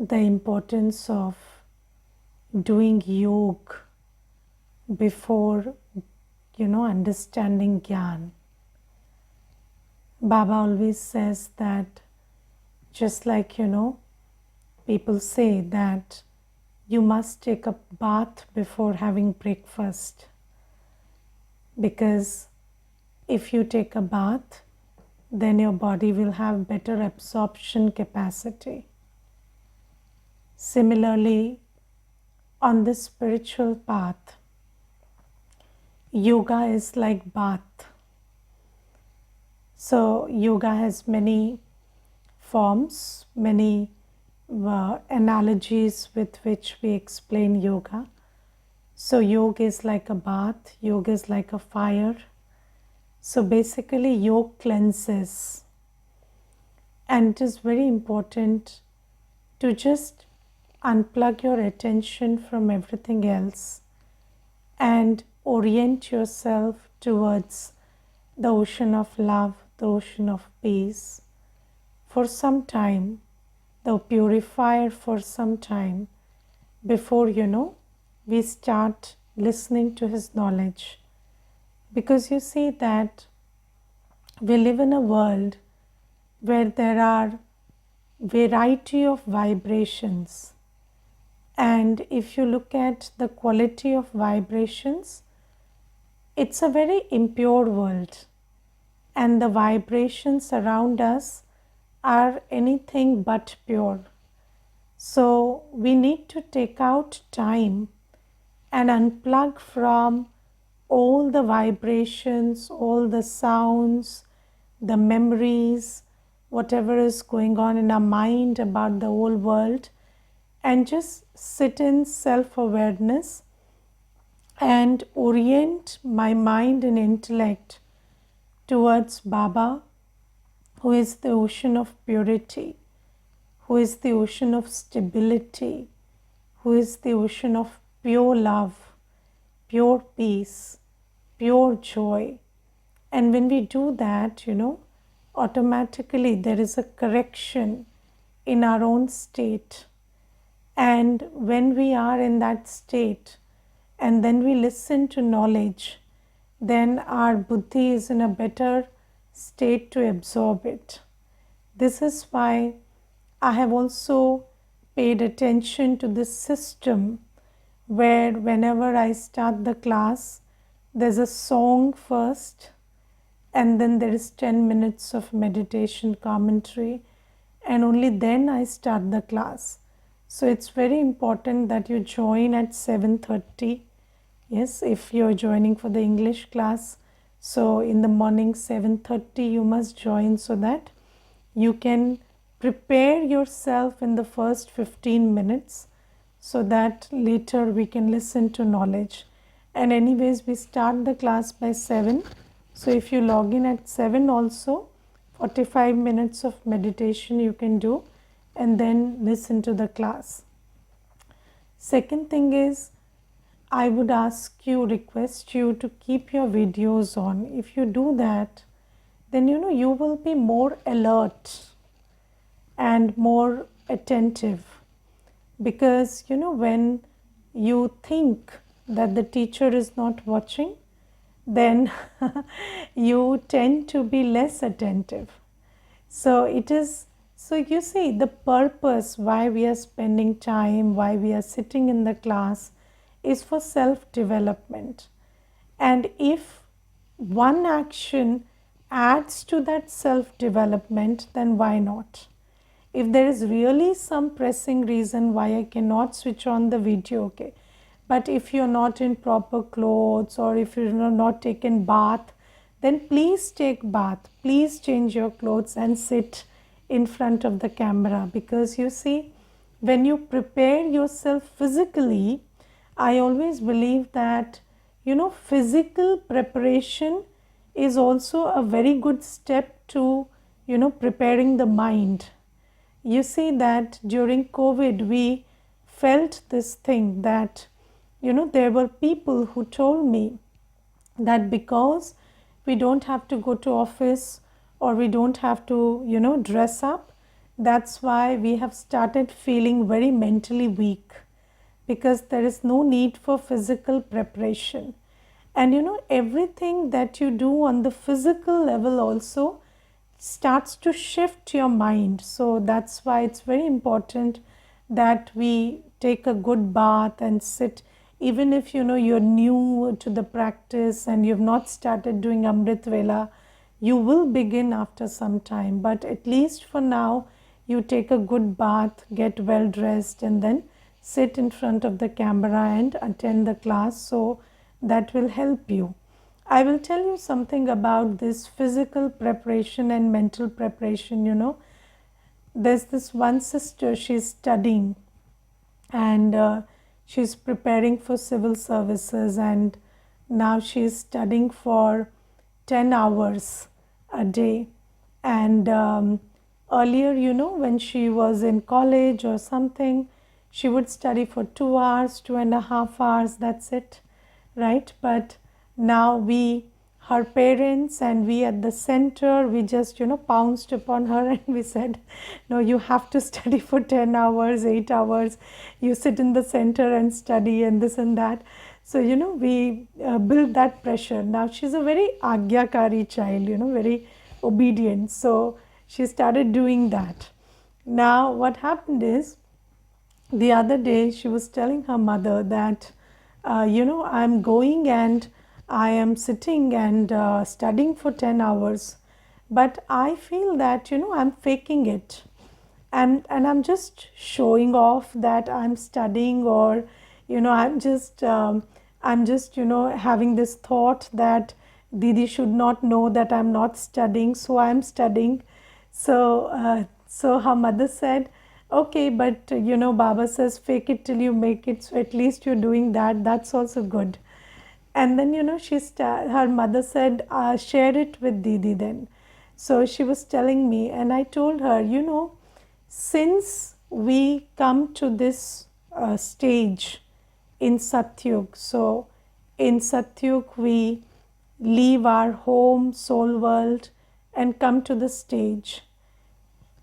the importance of doing yoga before, understanding Gyan. Baba always says that, just like, people say that you must take a bath before having breakfast, because if you take a bath, then your body will have better absorption capacity. Similarly, on this spiritual path, yoga is like bath. So yoga has many forms, many analogies with which we explain yoga. So yoga is like a bath, yoga is like a fire. So basically yoga cleanses, and it is very important to just unplug your attention from everything else and orient yourself towards the ocean of love, the ocean of peace for some time, the purifier for some time, before we start listening to his knowledge. Because you see that we live in a world where there are variety of vibrations, and if you look at the quality of vibrations, it's a very impure world, and the vibrations around us are anything but pure. So we need to take out time and unplug from all the vibrations, all the sounds, the memories, whatever is going on in our mind about the whole world, and just sit in self-awareness and orient my mind and intellect towards Baba, who is the ocean of purity, who is the ocean of stability, who is the ocean of pure love, pure peace, pure joy. And when we do that, automatically there is a correction in our own state. And when we are in that state and then we listen to knowledge, then our buddhi is in a better state to absorb it. This is why I have also paid attention to this system where whenever I start the class, there's a song first, and then there is 10 minutes of meditation commentary, and only then I start the class. So it's very important that you join at 7:30. Yes, if you're joining for the English class, so in the morning 7:30 you must join, so that you can prepare yourself in the first 15 minutes, so that later we can listen to knowledge. And anyways, we start the class by 7. So if you log in at 7 also, 45 minutes of meditation you can do and then listen to the class. Second thing is, I would request you to keep your videos on. If you do that, then you will be more alert and more attentive, because when you think that the teacher is not watching, then you tend to be less attentive. So you see, the purpose why we are spending time, why we are sitting in the class, is for self-development. And if one action adds to that self-development, then why not? If there is really some pressing reason why I cannot switch on the video, okay, but if you're not in proper clothes, or if you're not taken bath, then please take bath, please change your clothes and sit in front of the camera. Because you see, when you prepare yourself physically, I always believe that physical preparation is also a very good step to preparing the mind. You see that during COVID we felt this thing, that there were people who told me that because we don't have to go to office, or we don't have to dress up, That's why we have started feeling very mentally weak, because there is no need for physical preparation. And everything that you do on the physical level also starts to shift your mind. So that's why it's very important that we take a good bath and sit. Even if you're new to the practice and you've not started doing Amrit Vela, you will begin after some time, but at least for now you take a good bath, get well dressed, and then sit in front of the camera and attend the class. So that will help you. I will tell you something about this physical preparation and mental preparation. There's this one sister, she's studying, and she's preparing for civil services, and now she's studying for 10 hours a day. And earlier, when she was in college or something, she would study for 2 hours, 2.5 hours, that's it, right? But now her parents and we at the center, we just pounced upon her and we said, no, you have to study for 10 hours, 8 hours, you sit in the center and study and this and that. So we built that pressure. Now she's a very agyakari child, very obedient, so she started doing that. Now what happened is, the other day she was telling her mother that I'm going and I am sitting and studying for 10 hours, but I feel that I'm faking it, and I'm just showing off that I'm studying, or I'm just having this thought that Didi should not know that I'm not studying, so I'm studying. So her mother said, okay, but Baba says fake it till you make it, so at least you're doing that, that's also good. And then her mother said, share it with Didi then. So she was telling me, and I told her, since we come to this stage in Satyug, so in Satyug we leave our home, soul world, and come to the stage.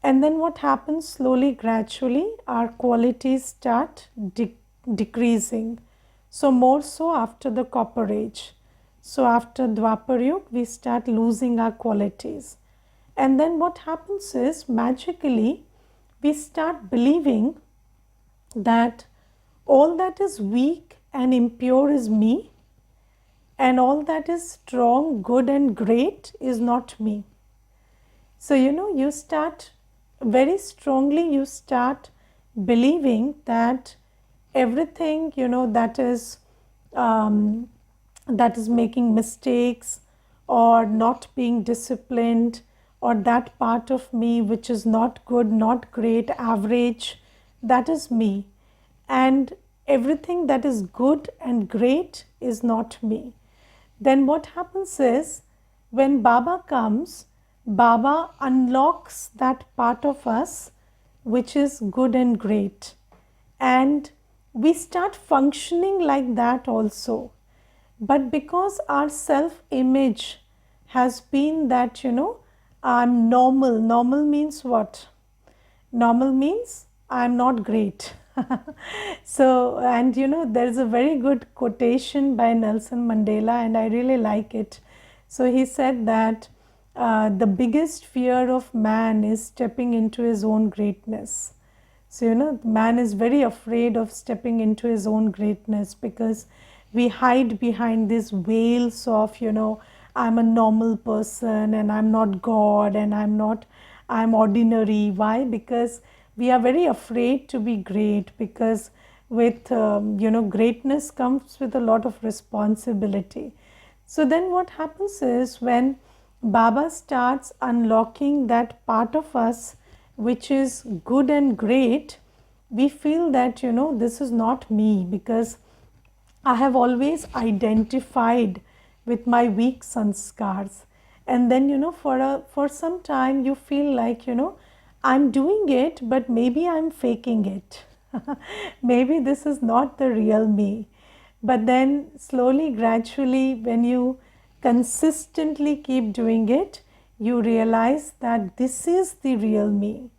And then what happens, slowly, gradually, our qualities start decreasing. So more so after the Copper Age. So after Dwapar Yuga, we start losing our qualities. And then what happens is, magically, we start believing that all that is weak and impure is me, and all that is strong, good and great is not me. So you start very strongly, you start believing that everything that is making mistakes or not being disciplined, or that part of me which is not good, not great, average, that is me, and everything that is good and great is not me. Then what happens is, when Baba comes, Baba unlocks that part of us which is good and great, and we start functioning like that also. But because our self-image has been that I'm normal. Normal means what? Normal means I'm not great. So, and there's a very good quotation by Nelson Mandela, and I really like it. So he said that the biggest fear of man is stepping into his own greatness. So man is very afraid of stepping into his own greatness, because we hide behind these veils of I'm a normal person and I'm not God and I'm ordinary. Why? Because we are very afraid to be great, because with greatness comes with a lot of responsibility. So then what happens is, when Baba starts unlocking that part of us which is good and great, we feel that this is not me, because I have always identified with my weak sanskars. And then for some time you feel like I'm doing it, but maybe I'm faking it. Maybe this is not the real me. But then slowly, gradually, when you consistently keep doing it, you realize that this is the real me.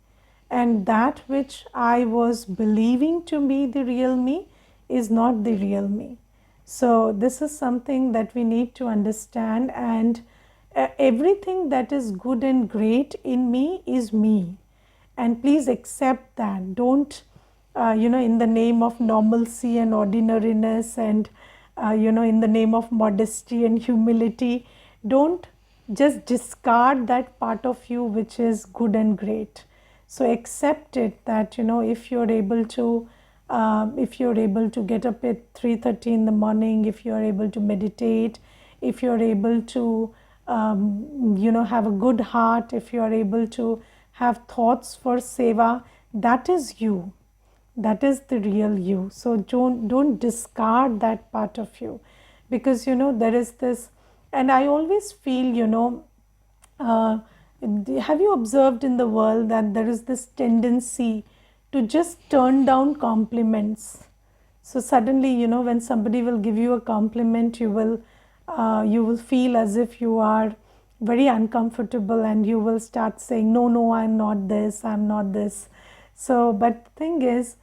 and that which I was believing to be the real me is not the real me. So this is something that we need to understand, and everything that is good and great in me is me, and please accept that. Don't in the name of normalcy and ordinariness, and in the name of modesty and humility, don't just discard that part of you which is good and great. So accept it, that if you're able to get up at 3:30 in the morning, if you're able to meditate, if you're able to have a good heart, if you're able to have thoughts for seva, that is you. That is the real you. So don't discard that part of you, because there is this, and I always feel have you observed in the world that there is this tendency to just turn down compliments? So suddenly, when somebody will give you a compliment, you will feel as if you are very uncomfortable, and you will start saying, no, I'm not this, I'm not this. So, but the thing is,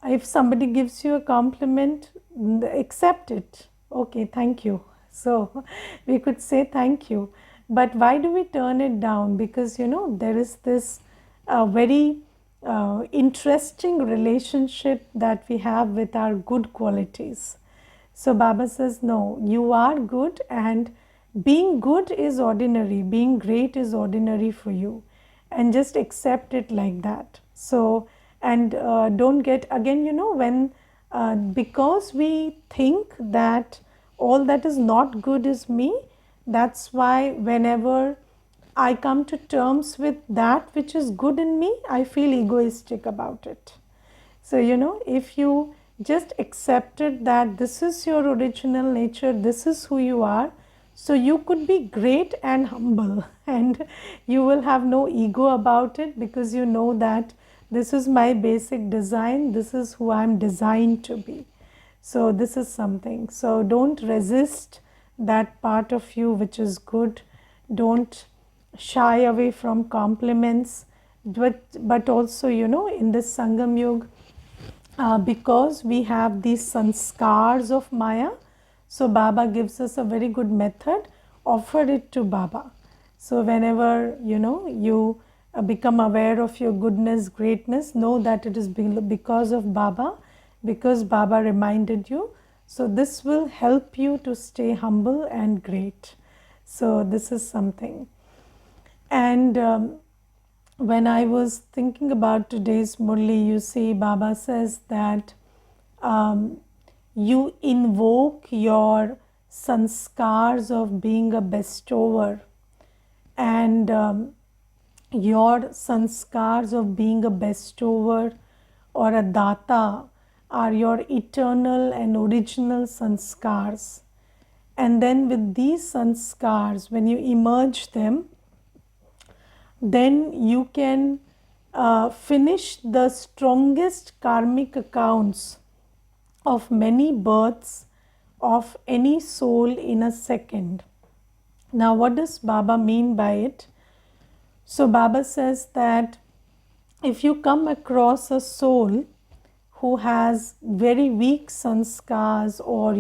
if somebody gives you a compliment, accept it. Okay, thank you. So we could say thank you. But why do we turn it down? Because there is this very interesting relationship that we have with our good qualities. So Baba says, no, you are good, and being good is ordinary, being great is ordinary for you, and just accept it like that. So, and don't get, again, when because we think that all that is not good is me, that's why whenever I come to terms with that which is good in me, I feel egoistic about it. So, if you just accepted that this is your original nature, this is who you are, so you could be great and humble, and you will have no ego about it, because you know that this is my basic design, this is who I am designed to be. So this is something. So don't resist that part of you which is good. Don't shy away from compliments, but also in this Sangam Yuga, because we have these sanskars of Maya, so Baba gives us a very good method. Offer it to Baba. So whenever you become aware of your goodness, greatness, know that it is because of Baba, because Baba reminded you. So this will help you to stay humble and great. So this is something. And when I was thinking about today's Murli, you see, Baba says that you invoke your sanskars of being a bestower, and your sanskars of being a bestower or a data are your eternal and original sanskars. And then with these sanskars, when you emerge them, then you can finish the strongest karmic accounts of many births of any soul in a second. Now, what does Baba mean by it? So Baba says that if you come across a soul who has very weak sanskars, or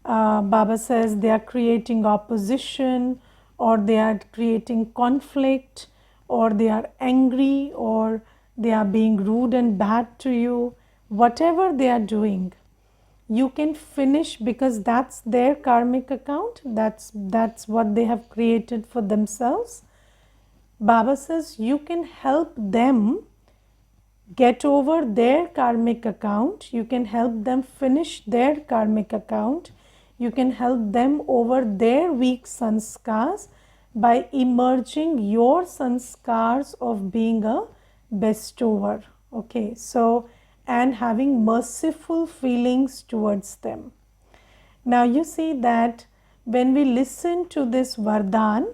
Baba says they are creating opposition, or they are creating conflict, or they are angry, or they are being rude and bad to you, whatever they are doing, you can finish, because that's their karmic account, that's what they have created for themselves. Baba says you can help them get over their karmic account, you can help them finish their karmic account, you can help them over their weak sanskars by emerging your sanskars of being a bestower. Okay, so, and having merciful feelings towards them. Now you see that when we listen to this Vardhan,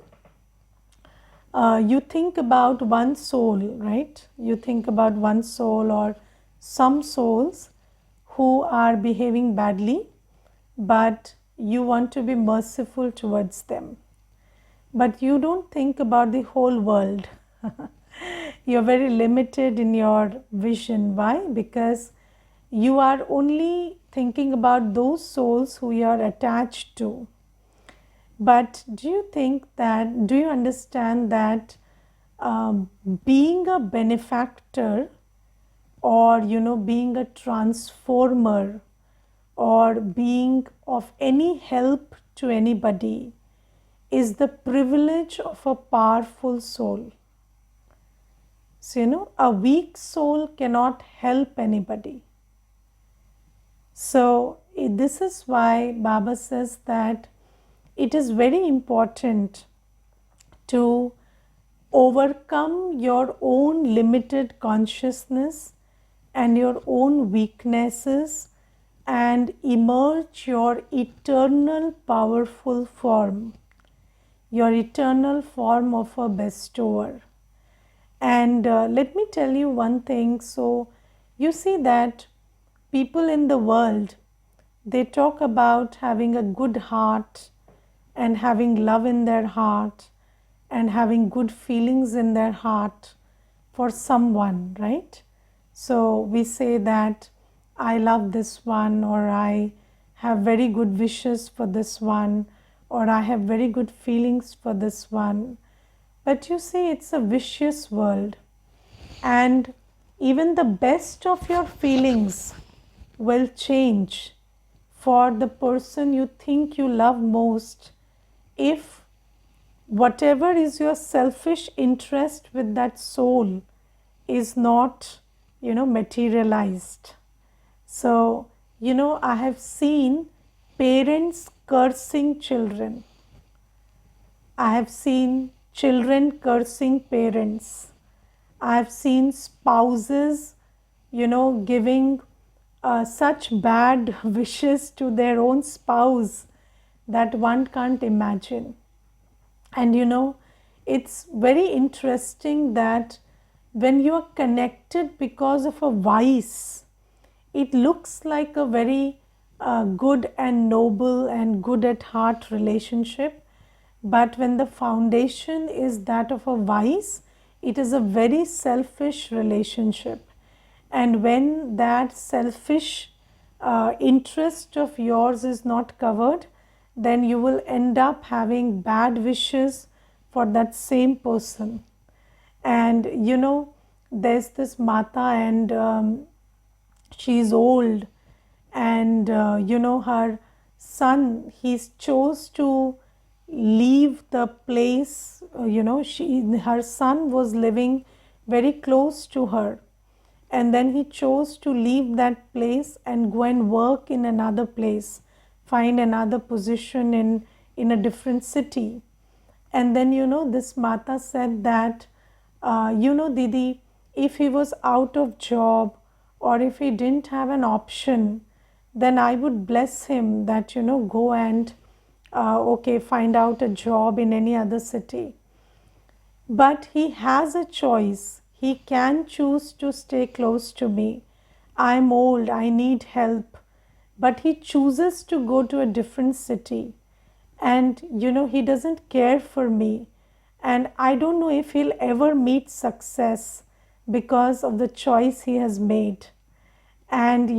you think about one soul, right? You think about one soul or some souls who are behaving badly, but you want to be merciful towards them. But you don't think about the whole world. You're very limited in your vision. Why? Because you are only thinking about those souls who you are attached to. But do you understand that being a benefactor, or being a transformer, or being of any help to anybody, is the privilege of a powerful soul. So a weak soul cannot help anybody. So this is why Baba says that it is very important to overcome your own limited consciousness and your own weaknesses and emerge your eternal powerful form, your eternal form of a bestower. And let me tell you one thing. So you see that people in the world, they talk about having a good heart and having love in their heart and having good feelings in their heart for someone, right? So we say that I love this one, or I have very good wishes for this one, or I have very good feelings for this one. But you see, it's a vicious world, and even the best of your feelings will change for the person you think you love most if whatever is your selfish interest with that soul is not, materialized. So, I have seen parents cursing children. I have seen children cursing parents. I have seen spouses, giving such bad wishes to their own spouse that one can't imagine. And it's very interesting that when you are connected because of a vice, it looks like a very good and noble and good at heart relationship. But when the foundation is that of a vice, it is a very selfish relationship. And when that selfish interest of yours is not covered, then you will end up having bad wishes for that same person. And there's this Mata, and she's old, and her son, he chose to leave the place. Her son was living very close to her, and then he chose to leave that place and go and work in another place, find another position in a different city. And then this Mata said that Didi, if he was out of job or if he didn't have an option, then I would bless him that go and find out a job in any other city. But he has a choice. He can choose to stay close to me. I'm old, I need help. But he chooses to go to a different city. And he doesn't care for me. And I don't know if he'll ever meet success because of the choice he has made. And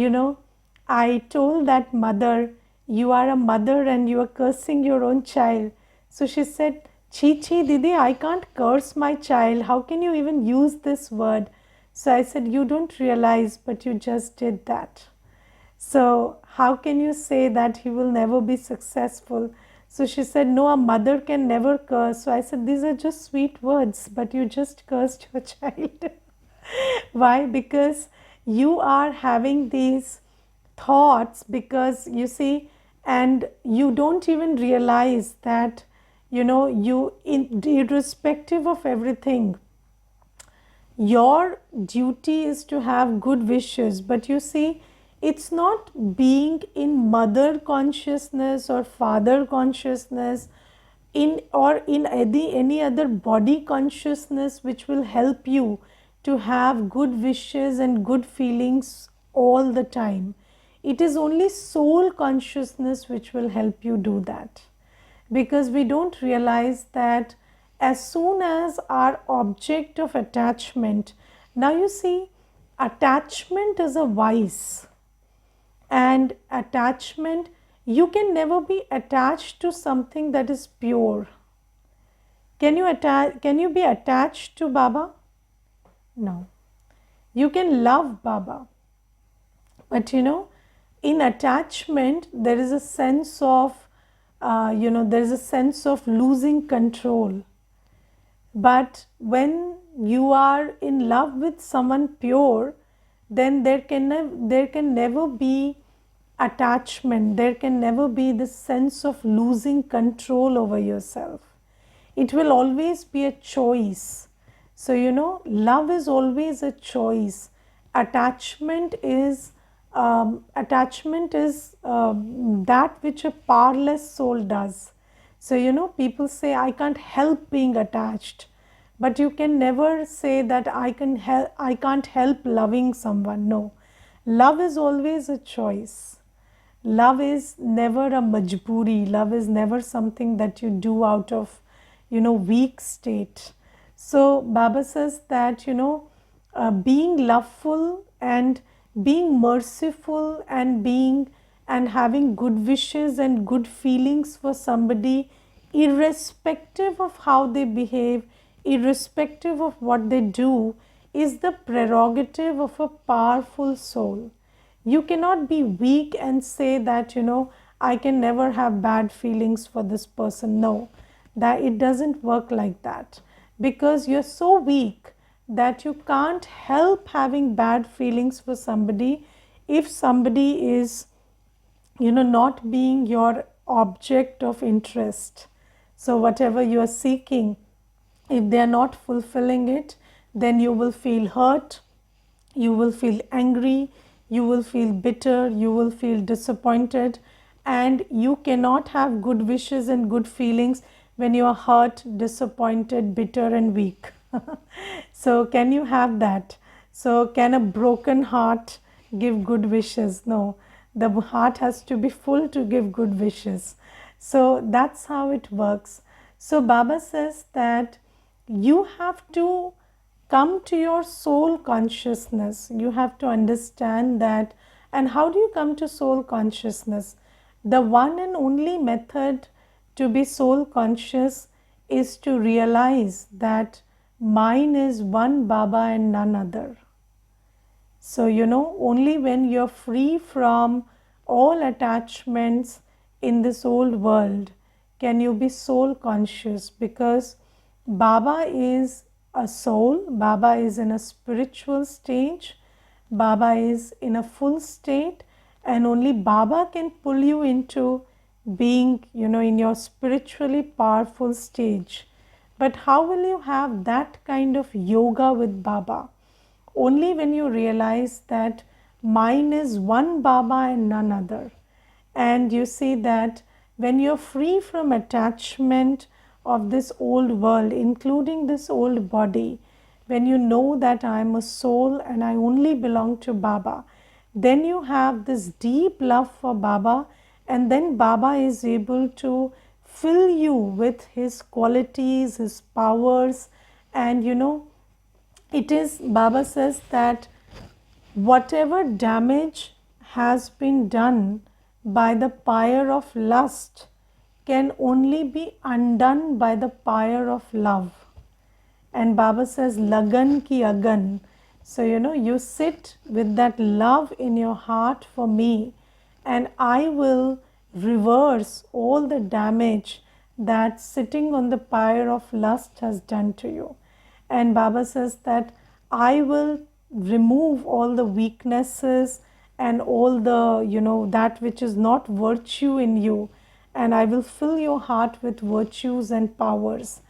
I told that mother, you are a mother and you are cursing your own child. So she said, Chi Chi Didi, I can't curse my child. How can you even use this word? So I said, you don't realize, but you just did that. So how can you say that he will never be successful? So she said, no, a mother can never curse. So I said, these are just sweet words, but you just cursed your child. Why? Because you are having these thoughts, because you see, and you don't even realize that, irrespective of everything, your duty is to have good wishes. But you see, it's not being in mother consciousness or father consciousness or in any other body consciousness which will help you to have good wishes and good feelings all the time. It is only soul consciousness which will help you do that, because we don't realize that as soon as our object of attachment, now you see, attachment is a vice, and attachment, you can never be attached to something that is pure. Can you be attached to Baba? No. You can love Baba, but in attachment there is a sense of there is a sense of losing control. But when you are in love with someone pure, then there can never be attachment, there can never be this sense of losing control over yourself. It will always be a choice. So love is always a choice. Attachment is that which a powerless soul does. So people say, I can't help being attached, but you can never say that I can't help loving someone. No, love is always a choice. Love is never a majburi. Love is never something that you do out of weak state. So Baba says that being loveful and being merciful and having good wishes and good feelings for somebody, irrespective of how they behave, irrespective of what they do, is the prerogative of a powerful soul. You cannot be weak and say that I can never have bad feelings for this person. No, that it doesn't work like that, because you're so weak that you can't help having bad feelings for somebody if somebody is not being your object of interest. So whatever you are seeking, if they are not fulfilling it, then you will feel hurt, you will feel angry, you will feel bitter, you will feel disappointed, and you cannot have good wishes and good feelings when you are hurt, disappointed, bitter and weak. So can you have that? So can a broken heart give good wishes? No, the heart has to be full to give good wishes. So that's how it works. So Baba says that you have to come to your soul consciousness. You have to understand that. And how do you come to soul consciousness? The one and only method to be soul conscious is to realize that mine is one Baba and none other. So only when you're free from all attachments in this old world can you be soul conscious, because Baba is a soul, Baba is in a spiritual stage, Baba is in a full state, and only Baba can pull you into being in your spiritually powerful stage. But how will you have that kind of yoga with Baba? Only when you realize that mine is one Baba and none other. And you see that when you're free from attachment of this old world, including this old body, when you know that I am a soul and I only belong to Baba, then you have this deep love for Baba, and then Baba is able to fill you with his qualities, his powers, and it is, Baba says that whatever damage has been done by the pyre of lust can only be undone by the pyre of love. And Baba says, Lagan ki agan. So, you sit with that love in your heart for me, and I will reverse all the damage that sitting on the pyre of lust has done to you. And Baba says that I will remove all the weaknesses and all the, that which is not virtue in you, and I will fill your heart with virtues and powers.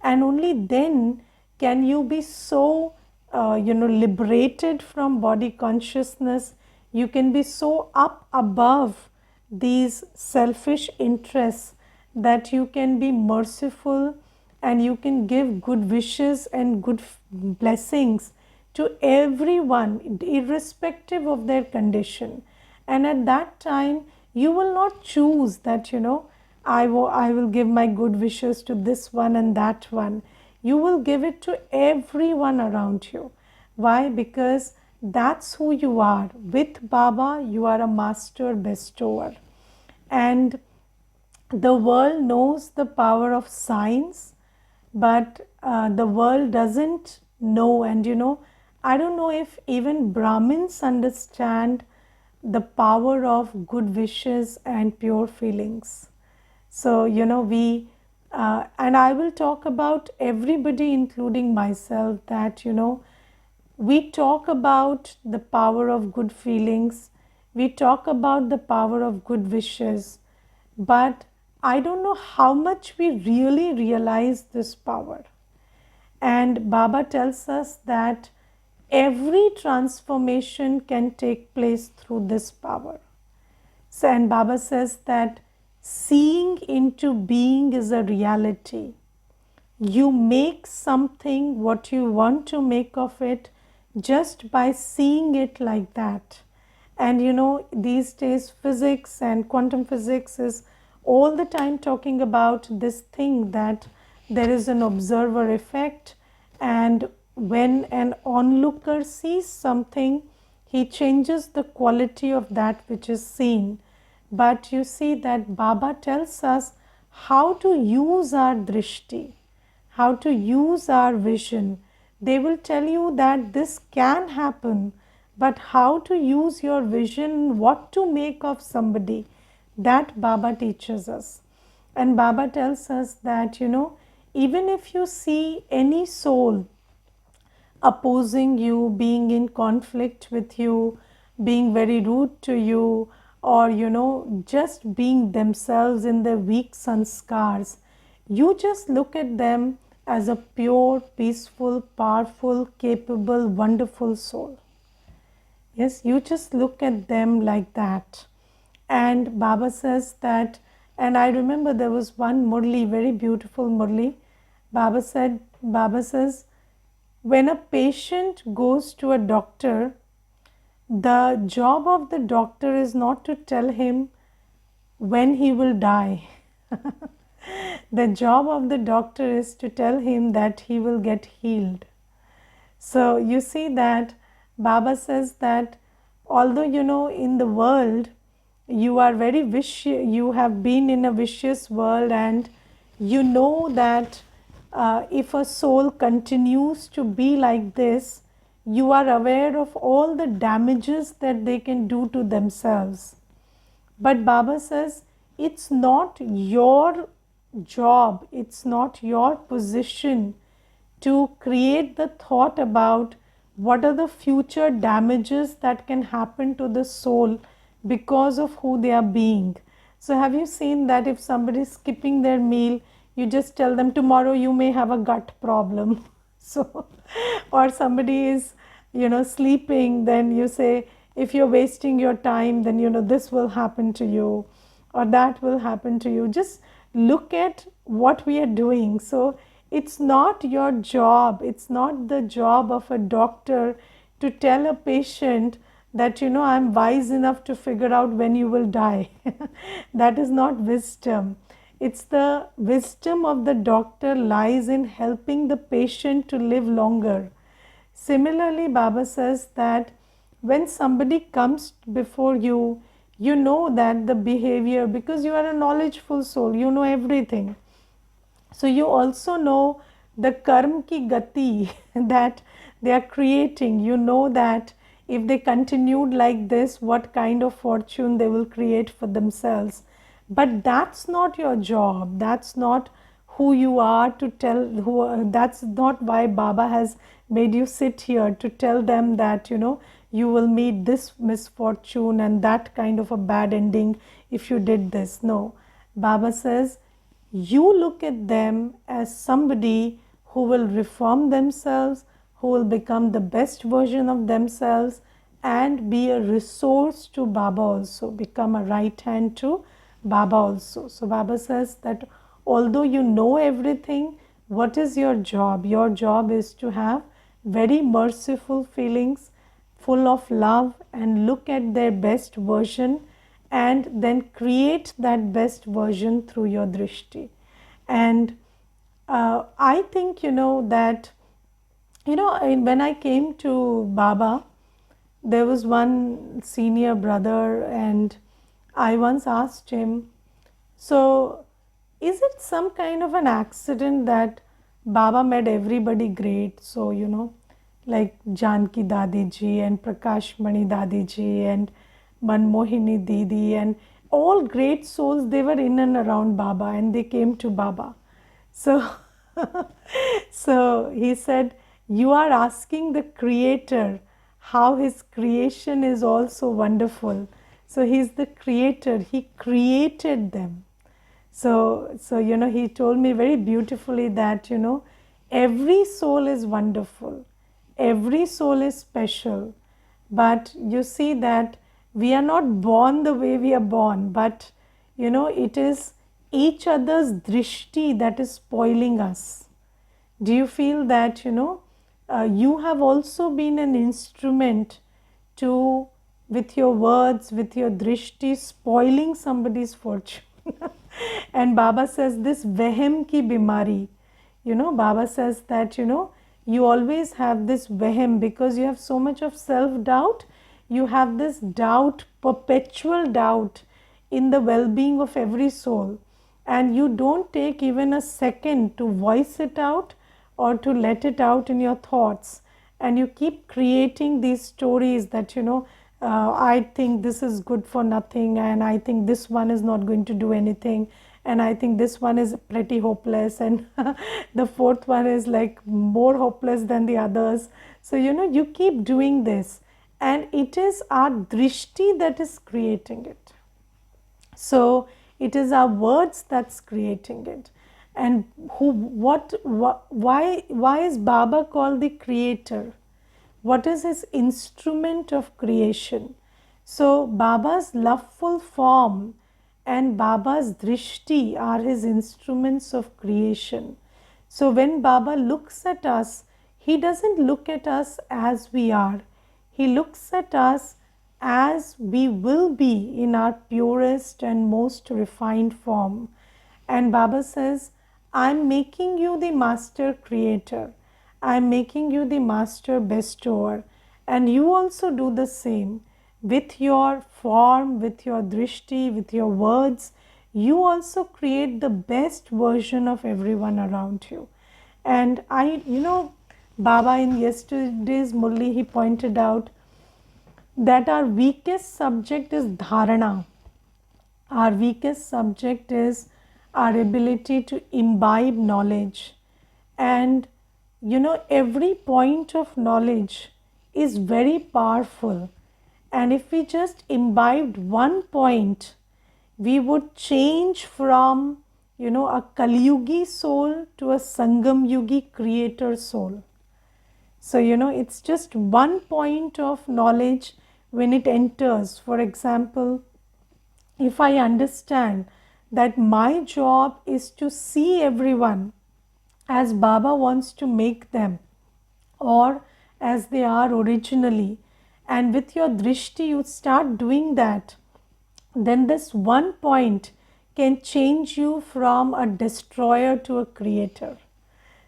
And only then can you be so, liberated from body consciousness. You can be so up above these selfish interests that you can be merciful and you can give good wishes and good blessings to everyone, irrespective of their condition. And at that time, you will not choose that, I will give my good wishes to this one and that one. You will give it to everyone around you. Why? Because that's who you are. With Baba, you are a master bestower. And the world knows the power of science, but the world doesn't know. And I don't know if even Brahmins understand the power of good wishes and pure feelings. So, and I will talk about everybody, including myself, that, we talk about the power of good feelings, we talk about the power of good wishes, but I don't know how much we really realize this power. And Baba tells us that every transformation can take place through this power. So, and Baba says that seeing into being is a reality. You make something what you want to make of it just by seeing it like that. And these days physics and quantum physics is all the time talking about this thing, that there is an observer effect, and when an onlooker sees something, he changes the quality of that which is seen. But you see that Baba tells us how to use our drishti, how to use our vision. They will tell you that this can happen, but how to use your vision, what to make of somebody, that Baba teaches us. And Baba tells us that, even if you see any soul opposing you, being in conflict with you, being very rude to you, or just being themselves in their weak sanskars, you just look at them as a pure, peaceful, powerful, capable, wonderful soul. Yes, you just look at them like that. And Baba says that, and I remember there was one Murli, very beautiful Murli. Baba says, when a patient goes to a doctor, the job of the doctor is not to tell him when he will die. The job of the doctor is to tell him that he will get healed. So you see that Baba says that although in the world you are very vicious, you have been in a vicious world, and you know that if a soul continues to be like this, you are aware of all the damages that they can do to themselves. But Baba says it's not your job, it's not your position to create the thought about what are the future damages that can happen to the soul because of who they are being. So have you seen that if somebody is skipping their meal, you just tell them tomorrow you may have a gut problem. So, or somebody is sleeping, then you say if you're wasting your time, then this will happen to you or that will happen to you. Just look at what we are doing. So it's not your job, it's not the job of a doctor to tell a patient that I'm wise enough to figure out when you will die. That is not wisdom. It's the wisdom of the doctor lies in helping the patient to live longer. Similarly, Baba says that when somebody comes before you, you know that the behavior, because you are a knowledgeful soul, you know everything. So you also know the karma ki gati that they are creating. You know that if they continued like this, what kind of fortune they will create for themselves. But that's not your job. That's not who you are to tell. That's not why Baba has made you sit here to tell them that you will meet this misfortune and that kind of a bad ending if you did this. No, Baba says you look at them as somebody who will reform themselves, who will become the best version of themselves and be a resource to Baba also, become a right hand to Baba also. So Baba says that although you know everything, what is your job? Your job is to have very merciful feelings, full of love, and look at their best version and then create that best version through your drishti. And I think, that, when I came to Baba, there was one senior brother, and I once asked him, so is it some kind of an accident that Baba made everybody great? So, like Janki Dadi ji and Prakash Mani Dadi ji and Manmohini Didi and all great souls, they were in and around Baba and they came to Baba. So, so he said, you are asking the creator how his creation is also wonderful. So he's the creator, he created them. So he told me very beautifully that, every soul is wonderful, every soul is special, but you see that we are not born the way we are born, but, it is each other's drishti that is spoiling us. Do you feel that, you have also been an instrument to, with your words, with your drishti, spoiling somebody's fortune? And Baba says this vehem ki bimari. Baba says that, you always have this vehem because you have so much of self-doubt. You have this doubt, perpetual doubt in the well-being of every soul. And you don't take even a second to voice it out or to let it out in your thoughts. And you keep creating these stories that, I think this is good for nothing, and I think this one is not going to do anything, and I think this one is pretty hopeless, and the fourth one is like more hopeless than the others. So, you keep doing this, and it is our drishti that is creating it. So, it is our words that's creating it. And why is Baba called the creator? What is his instrument of creation? So Baba's loveful form and Baba's drishti are his instruments of creation. So when Baba looks at us, he doesn't look at us as we are. He looks at us as we will be in our purest and most refined form. And Baba says, I'm making you the master creator. I'm making you the master bestower. And you also do the same. With your form, with your drishti, with your words, you also create the best version of everyone around you. And Baba in yesterday's Murli, he pointed out that our weakest subject is dharana. Our weakest subject is our ability to imbibe knowledge. And every point of knowledge is very powerful. And if we just imbibed one point, we would change from, a Kali-yugi soul to a Sangam-yugi creator soul. So, it's just one point of knowledge when it enters. For example, if I understand that my job is to see everyone as Baba wants to make them, or as they are originally, and with your drishti you start doing that, then this one point can change you from a destroyer to a creator.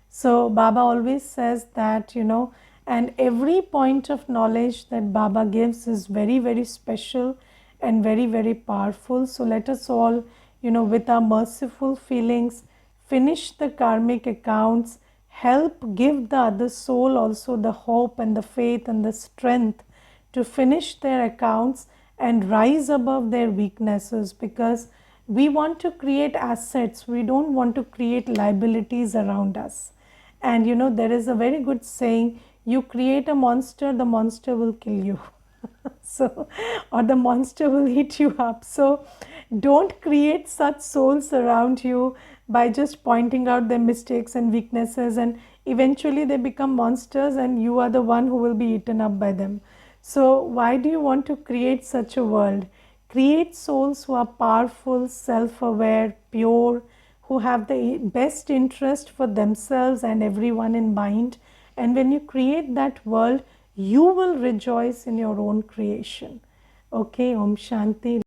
So Baba always says that, and every point of knowledge that Baba gives is very, very special and very, very powerful. So let us all, with our merciful feelings, finish the karmic accounts, help give the other soul also the hope and the faith and the strength to finish their accounts and rise above their weaknesses, because we want to create assets. We don't want to create liabilities around us. And there is a very good saying, you create a monster, the monster will kill you. So, or the monster will eat you up. So don't create such souls around you by just pointing out their mistakes and weaknesses, and eventually they become monsters and you are the one who will be eaten up by them. So why do you want to create such a world? Create souls who are powerful, self-aware, pure, who have the best interest for themselves and everyone in mind. And when you create that world, you will rejoice in your own creation. Okay, Om Shanti.